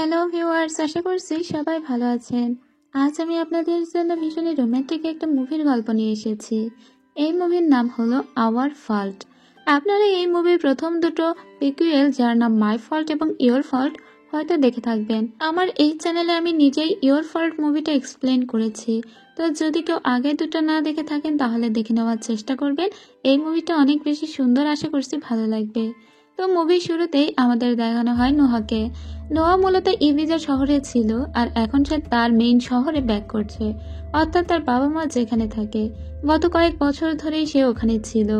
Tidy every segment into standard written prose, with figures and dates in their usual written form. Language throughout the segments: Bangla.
হ্যালো ভিউয়ার্স, আশা করছি সবাই ভালো আছেন। আজ আমি আপনাদের জন্য ভীষণই রোমান্টিক একটা মুভির গল্প নিয়ে এসেছি। এই মুভির নাম হলো আওয়ার ফল্ট। আপনারা এই মুভির প্রথম দুটো পিকুয়েল, যার নাম মাই ফল্ট এবং ইয়োর ফল্ট, হয়তো দেখে থাকবেন। আমার এই চ্যানেলে আমি নিজেই ইয়োর ফল্ট মুভিটা এক্সপ্লেন করেছি, তো যদি কেউ আগে দুটো না দেখে থাকেন তাহলে দেখে নেওয়ার চেষ্টা করবেন। এই মুভিটা অনেক বেশি সুন্দর, আশা করছি ভালো লাগবে। তো মুভির শুরুতেই আমাদের দেখানো হয় নোহাকে। নোয়া মূলত ইবিজা শহরে ছিল, আর এখন সে তার মেইন শহরে ব্যাক করছে, অর্থাৎ তার বাবা মা যেখানে থাকে। গত কয়েক বছর ধরেই সে ওখানে ছিল।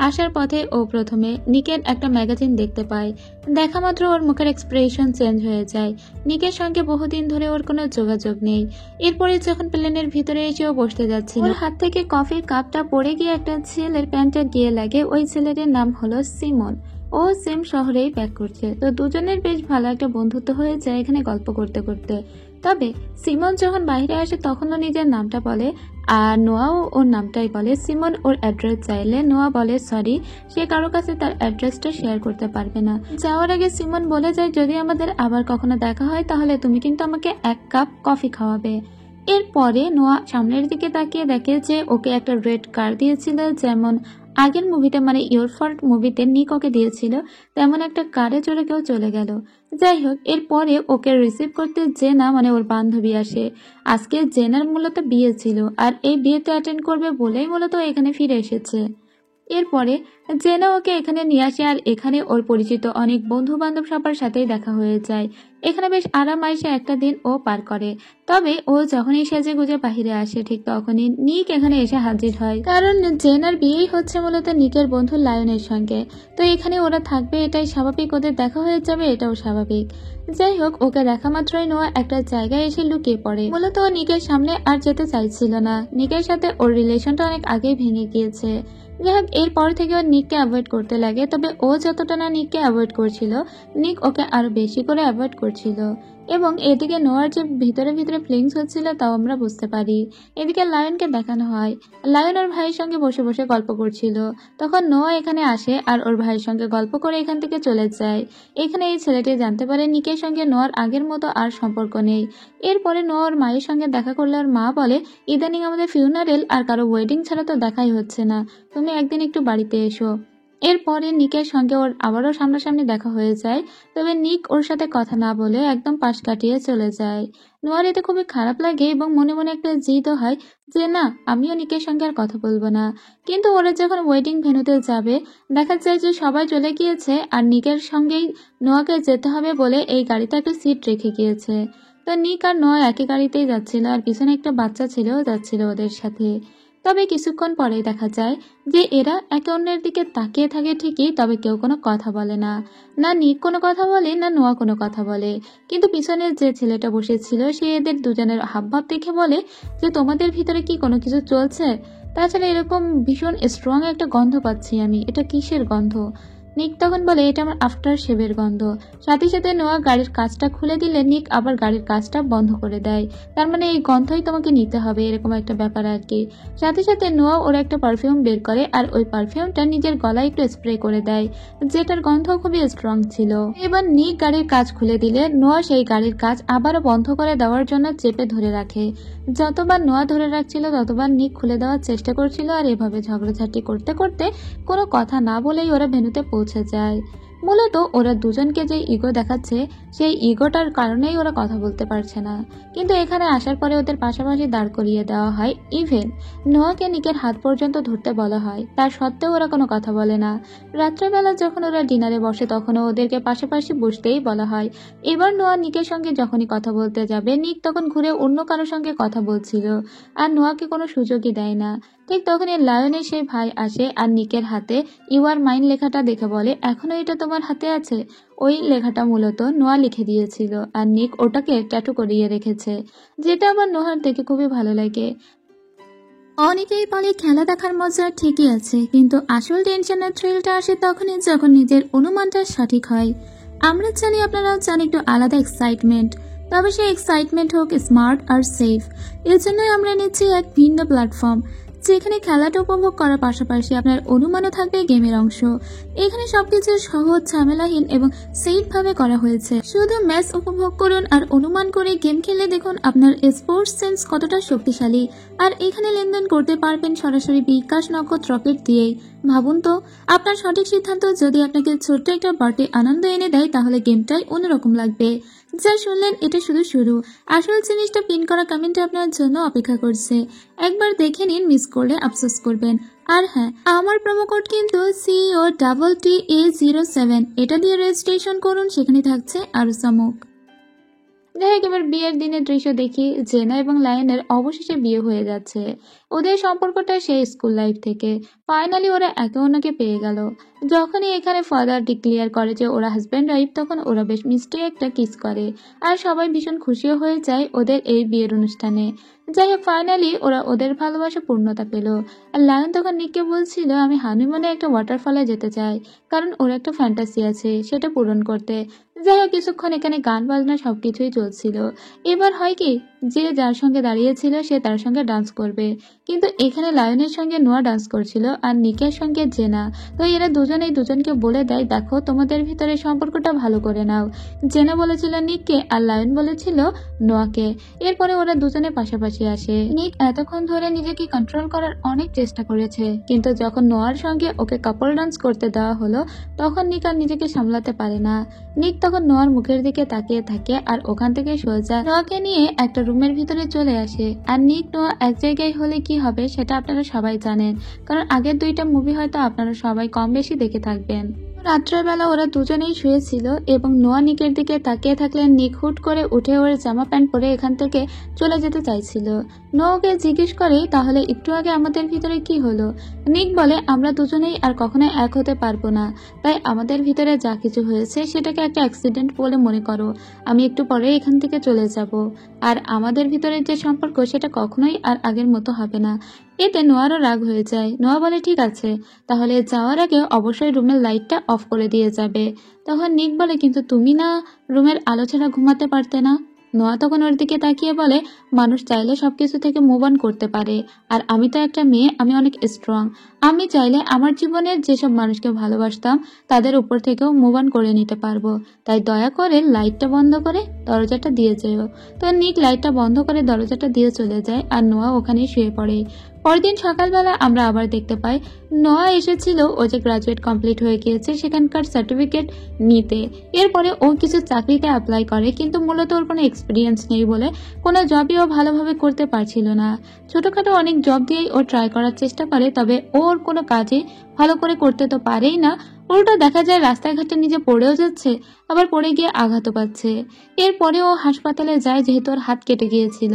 আসার পথে ও প্রথমে নিকের একটা ম্যাগাজিন দেখতে পায়। দেখা মাত্র ওর মুখের এক্সপ্রেশন চেঞ্জ হয়ে যায়। নিকের সঙ্গে বহুদিন ধরে ওর কোনো যোগাযোগ নেই। এরপরে যখন প্লেনের ভিতরে এসে ও বসতে যাচ্ছিল, ওর হাত থেকে কফির কাপটা পড়ে গিয়ে একটা ছেলের প্যান্টে গিয়ে লাগে। ওই ছেলেটির নাম হলো সিমন। ও সেম শহরেই ব্যাক করছে, তো দুজনের বেশ ভালো একটা বন্ধুত্ব হয়ে যায় এখানে গল্প করতে করতে। তবে সিমন যখন বাইরে আসে তখন ও নিজের নামটা বলে, আর নোয়াও ওর নামটাই বলে। সিমন ওর অ্যাড্রেস চাইলে নোয়া বলে সরি, সে কারো কাছে তার অ্যাড্রেসটা শেয়ার করতে পারবে না। যাওয়ার আগে সিমন বলে যায়, যদি আমাদের আবার কখনো দেখা হয় তাহলে তুমি কিন্তু আমাকে 1 কাপ কফি খাওয়াবে। এরপরে নোয়া সামনের দিকে তাকিয়ে দেখে যে ওকে একটা রেড কার দিয়েছিল, যেমন আগের মুভিতে মানে ইয়োর ফল্ট মুভিতে নিক ওকে দিয়েছিল, তেমন একটা কারে চড়ে কেউ চলে গেল। যাই হোক, এরপরে ওকে রিসিভ করতে জেনা মানে ওর বান্ধবী আসে। আজকে জেনার মূলত বিয়ে ছিল, আর এই বিয়েতে অ্যাটেন্ড করবে বলেই মূলত এখানে ফিরে এসেছে। এরপরে জেনা ওকে এখানে নিয়ে আসে, আর এখানে ওর পরিচিত অনেক বন্ধু বান্ধব সবার সাথেই দেখা হয়ে যায়। এখানে বেশ আরাম আইসে একটা দিন ও পার করে। তবে ও যখনই সেজে গুজে বাহিরে আসে, ঠিক তখনই নিক এখানে এসে হাজির হয়, কারণ জেনার বিয়েই হচ্ছে মূলত নিকের বন্ধু লায়নের সঙ্গে। তো এখানে ওরা থাকবে এটাই স্বাভাবিক, ওদের দেখা হয়ে যাবে এটাও স্বাভাবিক। যাই হোক, ওকে দেখা মাত্রই নোয়া একটা জায়গায় এসে লুকিয়ে পড়ে। মূলত ও নিকের সামনে আর যেতে চাইছিল না। নিকের সাথে ওর রিলেশনটা অনেক আগেই ভেঙে গিয়েছে। যাই হোক, এরপর থেকে ও নিককে অ্যাভয়েড করতে লাগে। তবে ও যতটা না নিককে অ্যাভয়েড করছিল, নিক ওকে আরো বেশি করে অ্যাভয়েড করছিল। এবং এদিকে নোয়ার যে ভিতরে ভিতরে ফিলিংস হচ্ছিল তাও আমরা বুঝতে পারি। এদিকে লায়নকে দেখানো হয়, লায়ন ওর ভাইয়ের সঙ্গে বসে বসে গল্প করছিল। তখন নোয়া এখানে আসে আর ওর ভাইয়ের সঙ্গে গল্প করে এখান থেকে চলে যায়। এখানে এই ছেলেটি জানতে পারে নিকের সঙ্গে নোয়ার আগের মতো আর সম্পর্ক নেই। এরপরে নোয়া ওর মায়ের সঙ্গে দেখা করলে ওর মা বলে, ইদানিং আমাদের ফিউনারেল আর কারো ওয়েডিং ছাড়া তো দেখাই হচ্ছে না, তুমি একদিন একটু বাড়িতে এসো। এরপরে নিকের সঙ্গে ওর আবারও সামনাসামনি দেখা হয়ে যায়। তবে নিক ওর সাথে কথা না বলে একদম পাশ কাটিয়ে চলে যায়। নোয়ার এতে খুবই খারাপ লাগে এবং মনে মনে একটা জিদও হয় যে না, আমিও নিকের সঙ্গে আর কথা বলবো না। কিন্তু ওরা যখন ওয়েডিং ভেন্যুতে যাবে, দেখা যায় যে সবাই চলে গিয়েছে, আর নিকের সঙ্গেই নোয়াকে যেতে হবে বলে এই গাড়িতে একটা সিট রেখে গিয়েছে। তো নিক আর নোয়া একই গাড়িতেই যাচ্ছিল, আর পিছনে একটা বাচ্চা ছেলেও যাচ্ছিল ওদের সাথে। তবে কিছুক্ষণ পরে দেখা যায় যে এরা একে অন্যের দিকে তাকিয়ে থাকে ঠিকই, তবে কেউ কোনো কথা বলে না। না নিক কোনো কথা বলে, না নোয়া কোনো কথা বলে। কিন্তু পিছনে যে ছেলেটা বসেছিল সে এদের দুজনের হাবভাব দেখে বলে যে তোমাদের ভিতরে কি কোনো কিছু চলছে? তাছাড়া এরকম ভীষণ স্ট্রং একটা গন্ধ পাচ্ছি আমি, এটা কিসের গন্ধ? নিক তখন বলে এটা আমার আফটার শেভের গন্ধ। সাথে সাথে নোয়া গাড়ির কাঁচটা খুলে দিলে নিক আবার গাড়ির কাঁচটা বন্ধ করে দেয়। তার মানে এই গন্ধই তোমাকে নিতে হবে, এরকম একটা ব্যাপার আর কি। সাথে সাথে নোয়া ওর একটা পারফিউম বের করে, আর ওই পারফিউমটা নিজের গলায় একটু স্প্রে করে দেয়, যেটার গন্ধ খুবই স্ট্রং ছিল। এবার নিক গাড়ির কাঁচ খুলে দিলে নোয়া সেই গাড়ির কাঁচ আবারও বন্ধ করে দেওয়ার জন্য চেপে ধরে রাখে। যতবার নোয়া ধরে রাখছিল ততবার নিক খুলে দেওয়ার চেষ্টা করছিল, আর এভাবে ঝগড়াঝাটি করতে করতে কোনো কথা না বলেই ওরা ভেন্যুতে পৌঁছে যায়। মূলত ওরা দুজনকে যে ইগো দেখাচ্ছে, সেই ইগোটার কারণেই ওরা কথা বলতে পারছে না। কিন্তু এখানে আসার পরে ওদের পাশাপাশি দাঁড় করিয়ে দেওয়া হয়। ইভেন নোয়াকে নিকের হাত পর্যন্ত ধরতে বলা হয়, তার সত্ত্বেও ওরা কোনো কথা বলে না। রাত্রেবেলা যখন ওরা ডিনারে বসে তখনও ওদেরকে পাশাপাশি বসতেই বলা হয়। এবার নোয়া নিকের সঙ্গে যখনই কথা বলতে যাবে, নিক তখন ঘুরে অন্য কারোর সঙ্গে কথা বলছিল, আর নোয়াকে কোনো সুযোগই দেয় না। ঠিক তখনই লায়নের সেই ভাই আসে, আর নিকের হাতে ইউ আর মাইন লেখাটা দেখে বলে এখনো এটা তোমার হাতে আছে? ওই লেখাটা মূলত নোয়া লিখে দিয়েছিল, আর নিক ওটাকে ট্যাটু করিয়ে রেখেছে, যেটা আমার নোহার দেখে খুবই ভালো লাগে। অনেকেই বলে খেলা দেখার মজা ঠিকই আছে, কিন্তু আসল টেনশনের থ্রিলটা আসে তখনই যখন নিজের অনুমানটা সঠিক হয়। আমরা জানি, আপনারাও চান একটু আলাদা এক্সাইটমেন্ট, তবে সেই এক্সাইটমেন্ট হোক স্মার্ট আর সেফ। এর জন্যই আমরা নিচ্ছি এক ভিন্ন প্ল্যাটফর্ম, যেখানে খেলাটা উপভোগ করার পাশাপাশি আপনার অনুমানও থাকবে গেমের অংশ। এখানে সবকিছু সহজ, ঝামেলাহীন এবং সেফ ভাবে করা হয়েছে। শুধু ম্যাচ উপভোগ করুন আর অনুমান করে গেম খেলে দেখুন আপনার স্পোর্টস সেন্স কতটা শক্তিশালী। আর এখানে লেনদেন করতে পারবেন সরাসরি বিকাশ নগদ রকেট দিয়েই। ভাবুন তো, আপনার সঠিক সিদ্ধান্ত যদি আপনাকে ছোট্ট একটা বাড়তি আনন্দ এনে দেয়, তাহলে গেমটাই অন্যরকম লাগবে। যা শুনলেন এটা শুধু শুরু, আসল জিনিসটা পিন করা কমেন্টে আপনার জন্য অপেক্ষা করছে। একবার দেখে নিন, মিস করলে আফসোস করবেন। আর হ্যাঁ, আমার প্রোমো কোড কিন্তু CEO TTA07, এটা দিয়ে রেজিস্ট্রেশন করুন, সেখানে থাকছে আরো চমক। যাই হোক, এবার বিয়ের দিনের দৃশ্য দেখি। জেনা এবং লায়নের অবশেষে বিয়ে হয়ে যাচ্ছে। ওদের সম্পর্কটা সেই স্কুল লাইফ থেকে। ফাইনালি ওরা একে অন্যকে পেয়ে গেল। যখনই এখানে ফাদার ডিক্লেয়ার করে যে ওরা হাজব্যান্ড ওয়াইফ, তখন ওরা বেশ মিষ্টি একটা কিস করে। আর সবাই ভীষণ খুশিও হয়ে যায় ওদের এই বিয়ের অনুষ্ঠানে। যাই হোক, ফাইনালি ওরা ওদের ভালোবাসা পূর্ণতা পেল। আর লায়ন তখন নিককে বলছিল, আমি হানিমুনে একটা ওয়াটারফলে যেতে চাই, কারণ ওর একটা ফ্যান্টাসি আছে সেটা পূরণ করতে। যাই হোক, কিছুক্ষণ এখানে গান বাজনা সবকিছুই চলছিল। এবার হয় কি, যে যার সঙ্গে দাঁড়িয়েছিল সে তার সঙ্গে ডান্স করবে। কিন্তু এখানে লায়নের সঙ্গে নোয়া ডান্স করছিল আর নিকের সঙ্গে জেনা। তো এরা দুজনেই দুজনকে বলে দেয়, দেখো তোমাদের ভিতরে সম্পর্কটা ভালো করে নাও। জেনা বলেছিল নিককে আর লায়ন বলেছিল নোয়াকে। এরপরে ওরা দুজনে পাশাপাশি আসে। নিক এতক্ষণ ধরে নিজেকে কন্ট্রোল করার অনেক চেষ্টা করেছে, কিন্তু যখন নোয়ার সঙ্গে ওকে কাপল ডান্স করতে দেওয়া হলো, তখন নিক আর নিজেকে সামলাতে পারে না। নিক তখন নোয়ার মুখের দিকে তাকিয়ে থাকে আর ওখান থেকে সোজা নোয়াকে নিয়ে একটা রুমের ভিতরে চলে আসে। আর নিক নোয়া এক জায়গায় হলে কি হবে সেটা আপনারা সবাই জানেন, কারণ আগের দুইটা মুভি হয়তো আপনারা সবাই কম বেশি দেখে থাকবেন। রাত্রেবেলা ওরা দুজনেই শুয়েছিল এবং নোয়া নিকের দিকে তাকিয়ে থাকলে নিক হুট করে উঠে ওর জামা প্যান্ট পরে এখান থেকে চলে যেতে চাইছিল। নোয়াকে জিজ্ঞেস করে, তাহলে একটু আগে আমাদের ভিতরে কি হলো? নিক বলে, আমরা দুজনেই আর কখনো এক হতে পারবো না, তাই আমাদের ভিতরে যা কিছু হয়েছে সেটাকে একটা অ্যাক্সিডেন্ট বলে মনে করো। আমি একটু পরে এখান থেকে চলে যাব, আর আমাদের ভিতরে যে সম্পর্ক সেটা কখনোই আর আগের মতো হবে না। এতে নোয়ারও রাগ হয়ে যায়। নোয়া বলে, ঠিক আছে, তাহলে যাওয়ার আগে অবশ্যই রুমের লাইটটা অফ করে দিয়ে যাবে। তখন নিক বলে, কিন্তু তুমি না রুমের আলো ছাড়া ঘুমাতে পারতে না? নোয়া তখন ওর দিকে তাকিয়ে বলে, মানুষ চাইলে সবকিছু থেকে মুভ অন করতে পারে, আর আমি তো একটা মেয়ে, আমি অনেক স্ট্রং। আমি চাইলে আমার জীবনের যেসব মানুষকে ভালোবাসতাম তাদের উপর থেকেও মুভ অন করে নিতে পারবো। তাই দয়া করে লাইটটা বন্ধ করে দরজাটা দিয়ে যেও। তো নিক লাইটটা বন্ধ করে দরজাটা দিয়ে চলে যায় আর নোয়া ওখানেই শুয়ে পড়ে। পরদিন সকালবেলা আমরা আবার দেখতে পাই নোয়া এসেছিল ও যে গ্রাজুয়েট কমপ্লিট হয়ে গিয়েছে সেখানকার সার্টিফিকেট নিতে। এরপরে ও কিছু চাকরিতে অ্যাপ্লাই করে, কিন্তু মূলত ওর কোনো এক্সপিরিয়েন্স নেই বলে কোনো জবই ও ভালোভাবে করতে পারছিল না। ছোটখাটো অনেক জব দিয়েই ও ট্রাই করার চেষ্টা করে, তবে ওর কোনো কাজে ভালো করে করতে তো পারেই না। উল্টো দেখা যায় রাস্তাঘাটে নিজে পড়েও যাচ্ছে, আবার পড়ে গিয়ে আঘাতও পাচ্ছে। এরপরে ও হাসপাতালে যায়, যেহেতু ওর হাত কেটে গিয়েছিল।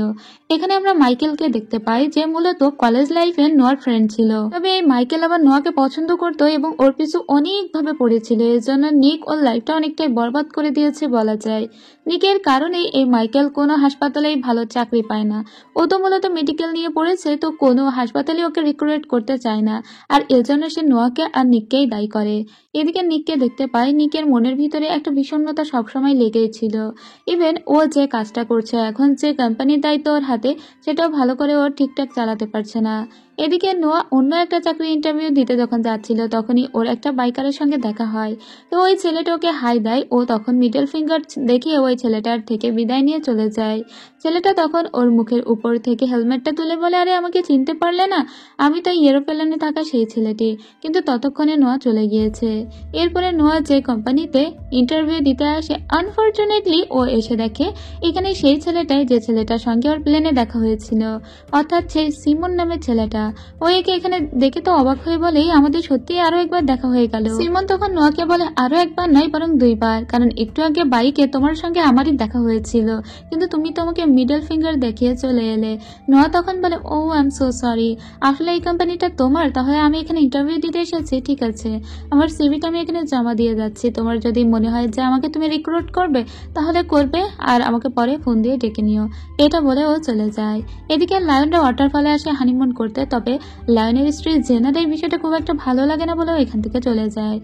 এখানে আমরা মাইকেলকে দেখতে পাই, যে মূলত কলেজ লাইফে নোয়ার ফ্রেন্ড ছিল। তবে এই মাইকেল আবার নোয়াকে পছন্দ করতো এবং ওর পিছু অনেকভাবে পড়েছিল। এর জন্য নিক ওর লাইফটা অনেকটাই বরবাদ করে দিয়েছে বলা যায়। নিকের কারণে এই মাইকেল কোনো হাসপাতালেই ভালো চাকরি পায় না। ও তো মূলত মেডিকেল নিয়ে পড়েছে, তো কোনো হাসপাতালে ওকে রিক্রুট করতে চায় না, আর এর জন্য সে নোয়াকে আর নিককেই দায়ী করে। এদিকে নিককে দেখতে পাই, নিকের মনের ভিতরে একটা বিষণ্ণতা সবসময় লেগেই ছিল। ইভেন ও যে কাজটা করছে এখন, যে কোম্পানির দায়িত্ব ওর হাতে, সেটাও ভালো করে ও ঠিকঠাক চালাতে পারছে না। এদিকে নোয়া অন্য একটা চাকরি ইন্টারভিউ দিতে যখন যাচ্ছিল, তখনই ওর একটা বাইকারের সঙ্গে দেখা হয়। তো ওই ছেলেটা ওকে হাই দেয়। ও তখন মিডল ফিঙ্গার দেখিয়ে ওই ছেলেটার থেকে বিদায় নিয়ে চলে যায়। ছেলেটা তখন ওর মুখের উপর থেকে হেলমেটটা তুলে বলে, আরে আমাকে চিনতে পারলে না? আমি তো এরোপ্লেনে থাকা সেই ছেলেটি। কিন্তু ততক্ষণে নোয়া চলে গিয়েছে। এরপরে নোয়া যে কোম্পানিতে ইন্টারভিউ দিতে আসে, আনফর্চুনেটলি ও এসে দেখে এখানে সেই ছেলেটাই যে ছেলেটার সঙ্গে ওর প্লেনে দেখা হয়েছিল, অর্থাৎ সেই সিমন নামের ছেলেটা। ও একে এখানে দেখে তো অবাক হয়ে বলে, আমাদের সত্যি আরো একবার দেখা হয়ে গেল। সিমন তখন নোয়াকে বলে, আরো একবার নয় বরং 2 বার, কারণ একটু আগে বাইকে তোমার সঙ্গে আমারই দেখা হয়েছিল, কিন্তু তুমি তো আমাকে মিডল ফিঙ্গার দেখিয়ে চলে এলে। নোয়া তখন বলে, ও আই এম সো সরি, আসলে এই কোম্পানিটা তোমার, তাহলে আমি এখানে ইন্টারভিউ দিতে এসেছি। ঠিক আছে, আমার সিভিটা আমি এখানে জমা দিয়ে যাচ্ছি। তোমার যদি মনে হয় যে আমাকে তুমি রিক্রুট করবে, তাহলে করবে, আর আমাকে পরে ফোন দিয়ে ডেকে নিও। এটা বলে ও চলে যায়। এদিকে লায়নরা ওয়াটারফলে আসে হানিমুন করতে। তবে লায়নের স্ত্রী জেনার এই বিষয়টা খুব একটা ভালো লাগে না বলেও এখান থেকে চলে যায়।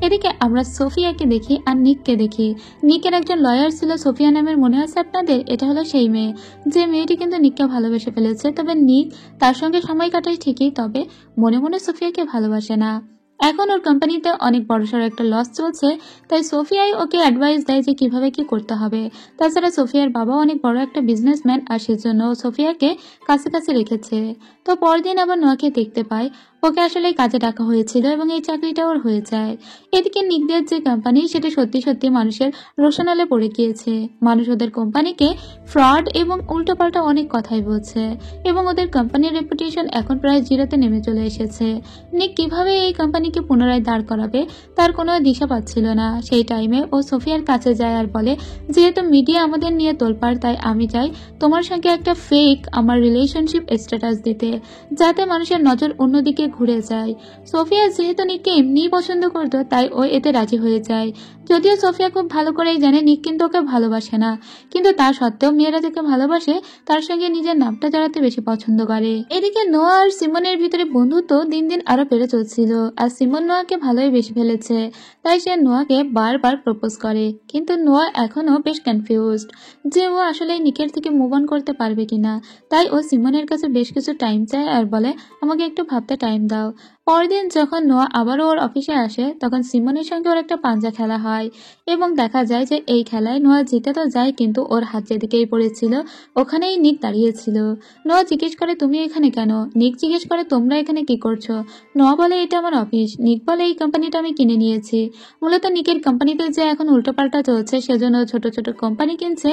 এদিকে আমরা সোফিয়াকে দেখি আর নিককে দেখি। নিকের একজন লয়ার ছিল সোফিয়া নামের, মনে আছে আপনাদের? এটা হলো সেই মেয়ে, যে মেয়েটি কিন্তু নিককে ভালোবেসে ফেলেছে। তবে নিক তার সঙ্গে সময় কাটায় ঠিকই, তবে মনে মনে সোফিয়াকে ভালোবাসে না। এখন ওর কোম্পানিতে অনেক বড়সড় একটা লস চলছে, তাই সোফিয়াই ওকে অ্যাডভাইস দেয় যে কিভাবে কি করতে হবে। তাছাড়া সোফিয়ার বাবা অনেক বড় একটা বিজনেসম্যান, আর সেজন্য সোফিয়াকে কাছে কাছে রেখেছে। তো পরদিন আবার নোয়াকে দেখতে পায়, ওকে আসলে কাজে ডাকা হয়েছিল এবং এই চাকরিটা ওর হয়ে যায়। এদিকে নিকদের যে কোম্পানি সেটা সত্যি সত্যি মানুষের রোশনালে পড়ে গিয়েছে। মানুষ ওদের কোম্পানিকে ফ্রড এবং উল্টোপাল্টা অনেক কথাই বলছে এবং ওদের কোম্পানির রেপুটেশন এখন প্রায় জিরোতে নেমে চলে এসেছে। নিক কিভাবে এই কোম্পানিকে পুনরায় দাঁড় করাবে তার কোনো দিশা পাচ্ছিল না। সেই টাইমে ও সোফিয়ার কাছে যায় আর বলে, যেহেতু মিডিয়া আমাদের নিয়ে তোলপাড়, তাই আমি চাই তোমার সঙ্গে একটা ফেক আমার রিলেশনশিপ স্ট্যাটাস দিতে, যাতে মানুষের নজর অন্যদিকে ঘুরে যায়। সোফিয়া যেহেতু নিককে এমনিই পছন্দ করতো, তাই ও এতে রাজি হয়ে যায়। যদিও সোফিয়া খুব ভালো করেই জানে নিক কিন্তু ওকে ভালোবাসে না, কিন্তু তা সত্ত্বেও মেয়েরা যাকে ভালোবাসে তার সঙ্গে নিজের নামটা জড়াতে বেশি পছন্দ করে। এদিকে নোয়া আর সিমনের ভিতরে বন্ধুত্ব দিন দিন আরো বেড়ে চলছিল, আর সিমন নোয়াকে ভালোই বেশি ফেলেছে, তাই সে নোয়াকে বারবার প্রপোজ করে। কিন্তু নোয়া এখনো বেশ কনফিউজড যে ও আসলে নিকের থেকে মুভ অন করতে পারবে কিনা। তাই ও সিমনের কাছে বেশ কিছু টাইম চায় আর বলে, আমাকে একটু ভাবতে টাইম দাও। পরদিন যখন নোয়া আবারও ওর অফিসে আসে, তখন সিমনের সঙ্গে ওর একটা পাঞ্জা খেলা হয় এবং দেখা যায় যে এই খেলায় নোয়া জিতে তো যায়, কিন্তু ওর হাত যেদিকেই পড়েছিল ওখানেই নিক দাঁড়িয়েছিল। নোয়া জিজ্ঞেস করে, তুমি এখানে কেন? নিক জিজ্ঞেস করে, তোমরা এখানে কি করছো? নোয়া বলে, এটা আমার অফিস। নিক বলে, এই কোম্পানিটা আমি কিনে নিয়েছি। মূলত নিকের কোম্পানিতে যে এখন উল্টোপাল্টা চলছে, সেজন্য ছোট ছোট কোম্পানি কিনছে,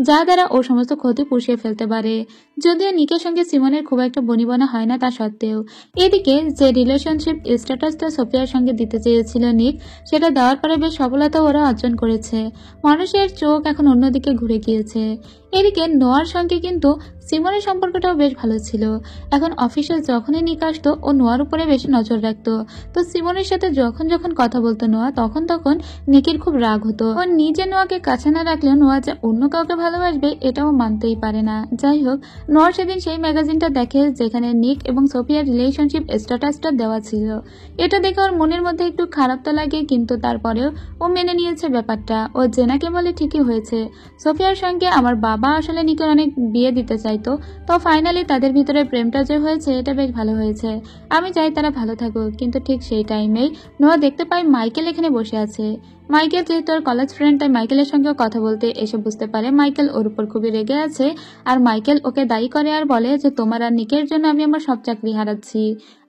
যা দ্বারা ও সমস্ত ক্ষতি পুষিয়ে ফেলতে পারে। যদিও নিকের সঙ্গে সিমনের খুব একটা বনিবনা হয় না, তা সত্ত্বেও। এদিকে যে রিলেশনশিপ স্ট্যাটাসটা সোফিয়ার সঙ্গে দিতে চেয়েছিল নিক, সেটা দেওয়ার পরে বেশ সফলতা ওরা অর্জন করেছে। মানুষের চোখ এখন অন্যদিকে ঘুরে গিয়েছে। এদিকে নোয়ার সঙ্গে কিন্তু সিমনের সম্পর্কটাও বেশ ভালো ছিল। এখন অফিসে যখনই নিক আসতো, ও নোয়ার উপরে বেশি নজর রাখতো। তো সিমনের সাথে যখন যখন কথা বলতো নোয়া, তখন তখন নিকের খুব রাগ হতো। ও নিজে নোয়াকে কাছে না রাখলেও নোয়া যে অন্য কাউকে ভালোবাসবে এটাও মানতেই পারে না। যাই হোক, নোয়ার সেদিন সেই ম্যাগাজিনটা দেখে যেখানে নিক এবং সোফিয়ার রিলেশনশিপ স্ট্যাটাসটা দেওয়া ছিল। এটা দেখে ওর মনের মধ্যে একটু খারাপ তো লাগে, কিন্তু তারপরেও ও মেনে নিয়েছে ব্যাপারটা। ও জেনাকে বলে, ঠিকই হয়েছে, সোফিয়ার সঙ্গে আমার বাবা আসলে নিকের অনেক বিয়ে দিতে চাইতো, তো ফাইনালি তাদের ভিতরে প্রেমটা যে হয়েছে এটা বেশ ভালো হয়েছে। আমি চাই তারা ভালো থাকুক। কিন্তু ঠিক সেই টাইমেই নোয়া দেখতে পাই মাইকেল এখানে বসে আছে। মাইকেল যেহেতু ওর কলেজ ফ্রেন্ড, তাই মাইকেলের সঙ্গে কথা বলতে এসে বুঝতে পারে মাইকেল ওর উপর খুবই রেগে আছে। আর মাইকেল ওকে দায়ী করে আর বলে যে, তোমার আর নিকের জন্য আমি আমার সব চাকরি হারাচ্ছি,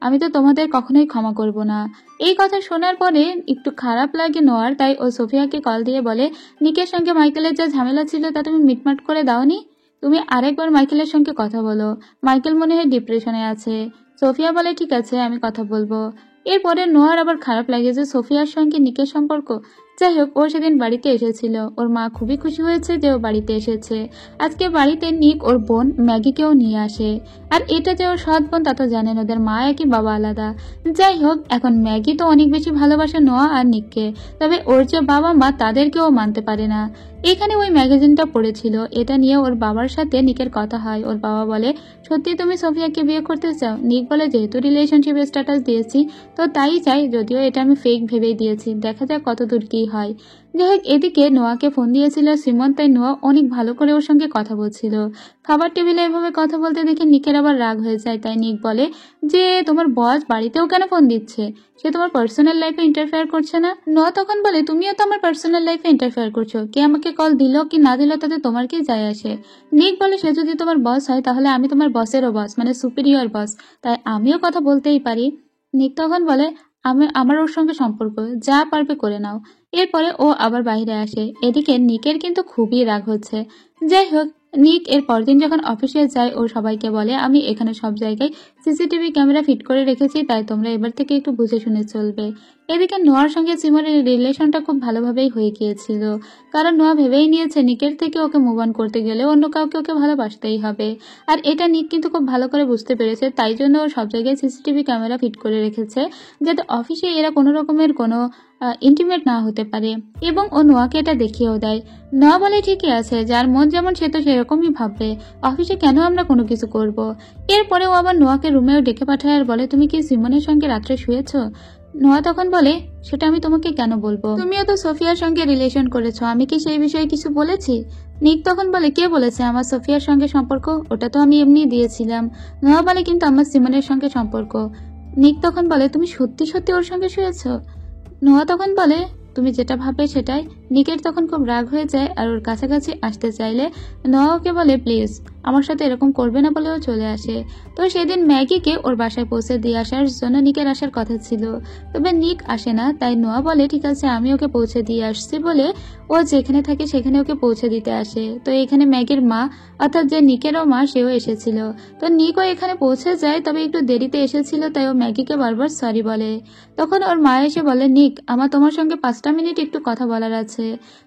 আমি তো তোমাদের কখনোই ক্ষমা করব না। এই কথা শোনার পরে একটু খারাপ লাগে নোয়ার, তাই ও সোফিয়াকে কল দিয়ে বলে, নিকের সঙ্গে মাইকেলের যা ঝামেলা ছিল তা তুমি মিটমাট করে দাওনি, তুমি আরেকবার মাইকেলের সঙ্গে কথা বলো, মাইকেল মনে হয় ডিপ্রেশনে আছে। সোফিয়া বলে, ঠিক আছে, আমি কথা বলবো। এরপরে নোয়ার আবার খারাপ লাগে যে সোফিয়ার সঙ্গে নিকের সম্পর্ক। যাই হোক, ও সেদিন বাড়িতে এসেছিল, ওর মা খুবই খুশি হয়েছে যে ও বাড়িতে এসেছে। আজকে বাড়িতে নিক ওর বোন ম্যাগিকেও নিয়ে আসে, আর এটা যে ওর সৎ বোন তা তো জানেন, ওদের মা একই বাবা আলাদা। যাই হোক, এখন ম্যাগি তো অনেক বেশি ভালোবাসে নোয়া আর নিককে, তবে ওর যে বাবা মা তাদেরকেও মানতে পারে না। এখানে ওই ম্যাগাজিনটা পড়েছিল, এটা নিয়ে ওর বাবার সাথে নিকের কথা হয়। ওর বাবা বলে, সত্যি তুমি সোফিয়াকে বিয়ে করতে চাও? নিক বলে, যেহেতু রিলেশনশিপ স্ট্যাটাস দিয়েছি তো তাই চাই, যদিও এটা আমি ফেক ভেবেই দিয়েছি, দেখা যাক কতদূর কি হয়। যাই হোক, এদিকে নোয়াকে ফোন দিয়েছিল সিমন, তাই নোয়া অনেক ভালো করে ওর সঙ্গে কথা বলছিল। খাবার টেবিলে এভাবে কথা বলতে দেখে নিকের আবার রাগ হয়ে যায়, তাই নিক বলে যে, তোমার বস বাড়িতেও কেন ফোন দিচ্ছে, সে তোমার পার্সোনাল লাইফে ইন্টারফেয়ার করছে না? নোয়া তখন বলে, তুমিও তো আমার পার্সোনাল লাইফে ইন্টারফেয়ার করছো, কে আমাকে কল দিল কি না দিল তাতে তোমার কি যায় আসে? নিক বলে, সে যদি তোমার বস হয় তাহলে আমি তোমার বসেরও বস, মানে সুপিরিয়র বস, তাই আমিও কথা বলতেই পারি। নিক তখন বলে, আমার ওর সঙ্গে সম্পর্ক, যা পারবে করে নাও। এরপরে ও আবার বাইরে আসে। এদিকে নিকের কিন্তু খুবই রাগ হচ্ছে। যাই হোক, নিক এর পরদিন যখন অফিসে যায়, ও সবাইকে বলে, আমি এখানে সব জায়গায় সিসিটিভি ক্যামেরা ফিট করে রেখেছি, তাই তোমরা এবার থেকে একটু বুঝে শুনে চলবে। এদিকে নোয়ার সঙ্গে সিমনের রিলেশনটা খুব ভালোভাবেই হয়ে গিয়েছিল, কারণ নোয়া ভেবেই নিয়েছে নিকের থেকে ওকে মুভ অন করতে গেলে অন্য কাউকে ওকে ভালোবাসতেই হবে। আর এটা নিক কিন্তু খুব ভালো করে বুঝতে পেরেছে, তাই জন্য ও সব জায়গায় সিসিটিভি ক্যামেরা ফিট করে রেখেছে, যাতে অফিসে এরা কোনো রকমের কোনো ইন্টিমেট না হতে পারে, এবং ও নোয়াকে এটা দেখিয়েও দেয়। নোয়া বলে ঠিকই আছে, যার মন যেমন সে তো সেরকমই ভাববে, অফিসে কেন আমরা কোনো কিছু করব। এরপরে ও আবার নোয়াকে রুমেও ডেকে পাঠায় আর বলে, তুমি কি সিমনের সঙ্গে রাত্রে শুয়েছো? নোয়া তখন বলে, সেটা আমি তোমাকে কেন বলবো, তুমিও তো সোফিয়ার সঙ্গে রিলেশন করেছো, আমি কি সেই বিষয়ে কিছু বলেছি? নিক তখন বলে, কে বলেছে আমার সোফিয়ার সঙ্গে সম্পর্ক? ওটা তো আমি এমনি দিয়েছিলাম। নোয়া বলে, কিন্তু আমার সিমনের সঙ্গে সম্পর্ক। নিক তখন বলে, তুমি সত্যি সত্যি ওর সঙ্গে শুয়েছো? নোয়া তখন বলে, তুমি যেটা ভাববে সেটাই। নিকের তখন খুব রাগ হয়ে যায় আর ওর কাছাকাছি আসতে চাইলে নোয়া ওকে বলে, প্লিজ আমার সাথে এরকম করবে না, বলেও চলে আসে। তো সেদিন ম্যাগিকে ওর বাসায় পৌঁছে দিয়ে আসার জন্য নিকের আসার কথা ছিল, তবে নিক আসে না, তাই নোয়া বলে, ঠিক আছে আমি ওকে পৌঁছে দিয়ে আসছি, বলে ও যেখানে থাকে সেখানে ওকে পৌঁছে দিতে আসে। তো এখানে ম্যাগির মা, অর্থাৎ যে নিকেরও মা, সেও এসেছিল। তো নিকও এখানে পৌঁছে যায়, তবে একটু দেরিতে এসেছিল, তাই ও ম্যাগিকে বারবার সরি বলে। তখন ওর মা এসে বলে, নিক আমার তোমার সঙ্গে 5টা মিনিট একটু কথা বলার আছে।